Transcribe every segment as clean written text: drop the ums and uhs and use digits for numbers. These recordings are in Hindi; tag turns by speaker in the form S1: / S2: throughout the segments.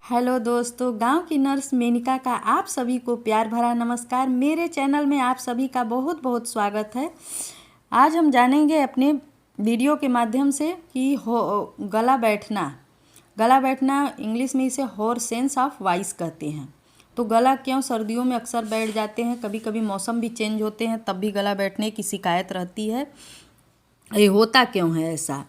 S1: हेलो दोस्तों, गांव की नर्स मेनिका का आप सभी को प्यार भरा नमस्कार। मेरे चैनल में आप सभी का बहुत बहुत स्वागत है। आज हम जानेंगे अपने वीडियो के माध्यम से कि गला बैठना इंग्लिश में इसे होर्सेंस ऑफ वॉइस कहते हैं। तो गला क्यों सर्दियों में अक्सर बैठ जाते हैं, कभी कभी मौसम भी चेंज होते हैं तब भी गला बैठने की शिकायत रहती है। ये होता क्यों है ऐसा,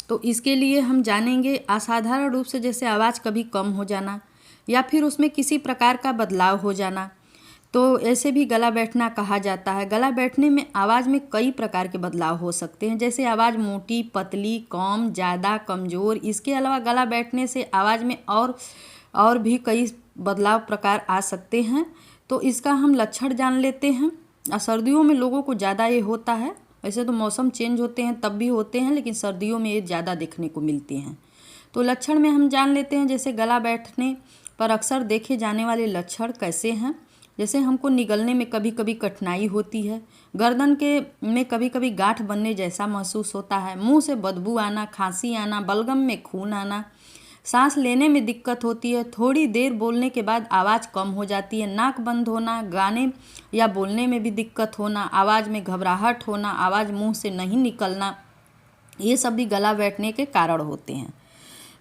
S1: तो इसके लिए हम जानेंगे असाधारण रूप से, जैसे आवाज़ कभी कम हो जाना या फिर उसमें किसी प्रकार का बदलाव हो जाना, तो ऐसे भी गला बैठना कहा जाता है। गला बैठने में आवाज़ में कई प्रकार के बदलाव हो सकते हैं, जैसे आवाज़ मोटी, पतली, कम, ज़्यादा, कमज़ोर। इसके अलावा गला बैठने से आवाज़ में और भी कई बदलाव प्रकार आ सकते हैं। तो इसका हम लक्षण जान लेते हैं। सर्दियों में लोगों को ज़्यादा ये होता है। वैसे तो मौसम चेंज होते हैं तब भी होते हैं, लेकिन सर्दियों में ये ज़्यादा देखने को मिलते हैं। तो लक्षण में हम जान लेते हैं, जैसे गला बैठने पर अक्सर देखे जाने वाले लक्षण कैसे हैं। जैसे हमको निगलने में कभी कभी कठिनाई होती है, गर्दन के में कभी कभी गांठ बनने जैसा महसूस होता है, मुंह से बदबू आना, खांसी आना, बलगम में खून आना, सांस लेने में दिक्कत होती है, थोड़ी देर बोलने के बाद आवाज़ कम हो जाती है, नाक बंद होना, गाने या बोलने में भी दिक्कत होना, आवाज़ में घबराहट होना, आवाज़ मुंह से नहीं निकलना, ये सब भी गला बैठने के कारण होते हैं।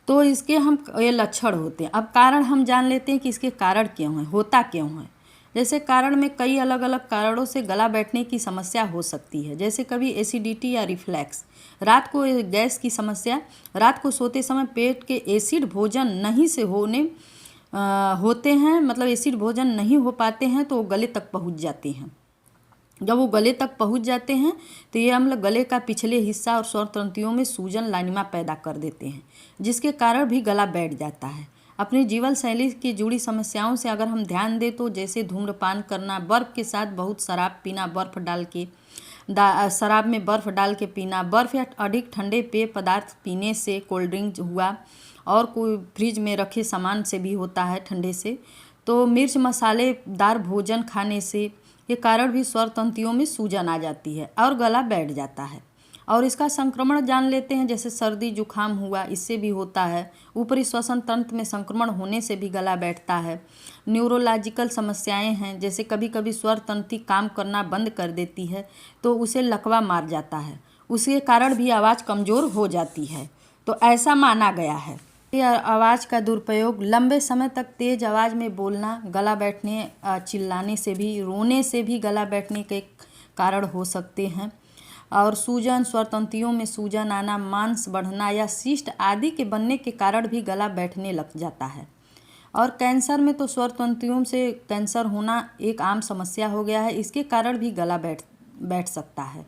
S1: तो इसके ये लक्षण होते हैं। अब कारण हम जान लेते हैं कि इसके कारण क्यों है, होता क्यों है। जैसे कारण में कई अलग अलग कारणों से गला बैठने की समस्या हो सकती है, जैसे कभी एसिडिटी या रिफ्लैक्स, रात को गैस की समस्या, रात को सोते समय पेट के एसिड भोजन नहीं से होते हैं, मतलब एसिड भोजन नहीं हो पाते हैं तो वो गले तक पहुंच जाते हैं। जब वो गले तक पहुंच जाते हैं तो ये अम्ल गले का पिछले हिस्सा और स्वर तंतुओं में सूजन लालिमा पैदा कर देते हैं, जिसके कारण भी गला बैठ जाता है। अपनी जीवन शैली की जुड़ी समस्याओं से अगर हम ध्यान दें तो जैसे धूम्रपान करना, बर्फ़ के साथ बहुत शराब पीना, शराब में बर्फ़ डाल के पीना, बर्फ़ या अधिक ठंडे पेय पदार्थ पीने से, कोल्ड ड्रिंक हुआ और कोई फ्रिज में रखे सामान से भी होता है ठंडे से, तो मिर्च मसालेदार भोजन खाने से के कारण भी स्वर तंतुओं में सूजन आ जाती है और गला बैठ जाता है। और इसका संक्रमण जान लेते हैं, जैसे सर्दी जुखाम हुआ, इससे भी होता है। ऊपरी श्वसन तंत्र में संक्रमण होने से भी गला बैठता है। न्यूरोलॉजिकल समस्याएं हैं, जैसे कभी कभी स्वर तंत्र काम करना बंद कर देती है तो उसे लकवा मार जाता है, उसके कारण भी आवाज़ कमज़ोर हो जाती है। तो ऐसा माना गया है। आवाज़ का दुरुपयोग, लंबे समय तक तेज़ आवाज़ में बोलना गला बैठने, चिल्लाने से भी, रोने से भी गला बैठने के कारण हो सकते हैं। और सूजन, स्वर तंतुओं में सूजन आना, मांस बढ़ना या सिस्ट आदि के बनने के कारण भी गला बैठने लग जाता है। और कैंसर में तो स्वर तंतुओं से कैंसर होना एक आम समस्या हो गया है, इसके कारण भी गला बैठ सकता है।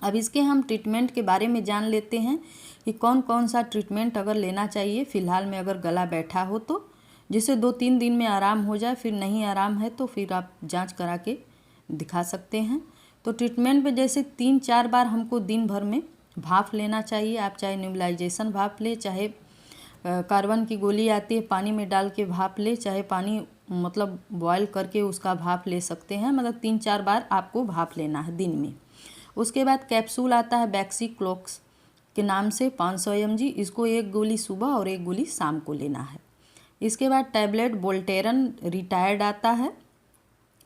S1: अब इसके हम ट्रीटमेंट के बारे में जान लेते हैं कि कौन कौन सा ट्रीटमेंट अगर लेना चाहिए फ़िलहाल में अगर गला बैठा हो तो, जिससे 2-3 दिन में आराम हो जाए। फिर नहीं आराम है तो फिर आप जांच करा के दिखा सकते हैं। तो ट्रीटमेंट में जैसे 3-4 बार हमको दिन भर में भाप लेना चाहिए। आप चाहे नेबुलाइजेशन भाप ले, चाहे कार्बन की गोली आती है पानी में डाल के भाप ले, चाहे पानी मतलब बॉयल करके उसका भाप ले सकते हैं। मतलब 3-4 बार आपको भाप लेना है दिन में। उसके बाद कैप्सूल आता है बैक्सीक्लोक्स के नाम से 500 mg, इसको 1 गोली सुबह और 1 गोली शाम को लेना है। इसके बाद टैबलेट वोल्टेरन रिटायर्ड आता है,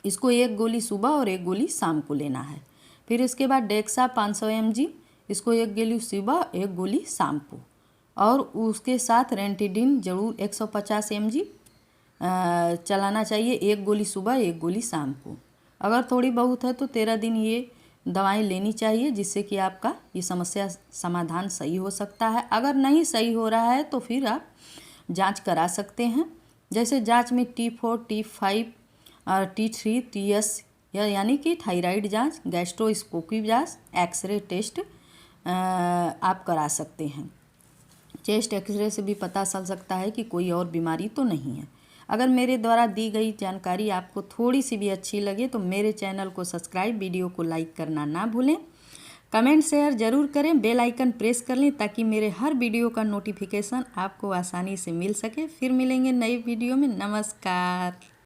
S1: इसको 1 गोली सुबह और 1 गोली शाम को लेना है। फिर इसके बाद डेक्सा 500 mg, इसको 1 गोली सुबह 1 गोली शाम को, और उसके साथ रेंटिडिन जरूर 150 mg चलाना चाहिए, 1 गोली सुबह 1 गोली शाम को। अगर थोड़ी बहुत है तो 13 दिन ये दवाएं लेनी चाहिए, जिससे कि आपका ये समस्या समाधान सही हो सकता है। अगर नहीं सही हो रहा है तो फिर आप जांच करा सकते हैं। जैसे जांच में T4, T5 और T3, TS यानी कि थायराइड जांच, गैस्ट्रोस्कोपी जांच, एक्सरे टेस्ट आप करा सकते हैं। चेस्ट एक्सरे से भी पता चल सकता है कि कोई और बीमारी तो नहीं है। अगर मेरे द्वारा दी गई जानकारी आपको थोड़ी सी भी अच्छी लगे तो मेरे चैनल को सब्सक्राइब, वीडियो को लाइक करना ना भूलें, कमेंट शेयर ज़रूर करें, बेल आइकन प्रेस कर लें ताकि मेरे हर वीडियो का नोटिफिकेशन आपको आसानी से मिल सके। फिर मिलेंगे नई वीडियो में। नमस्कार।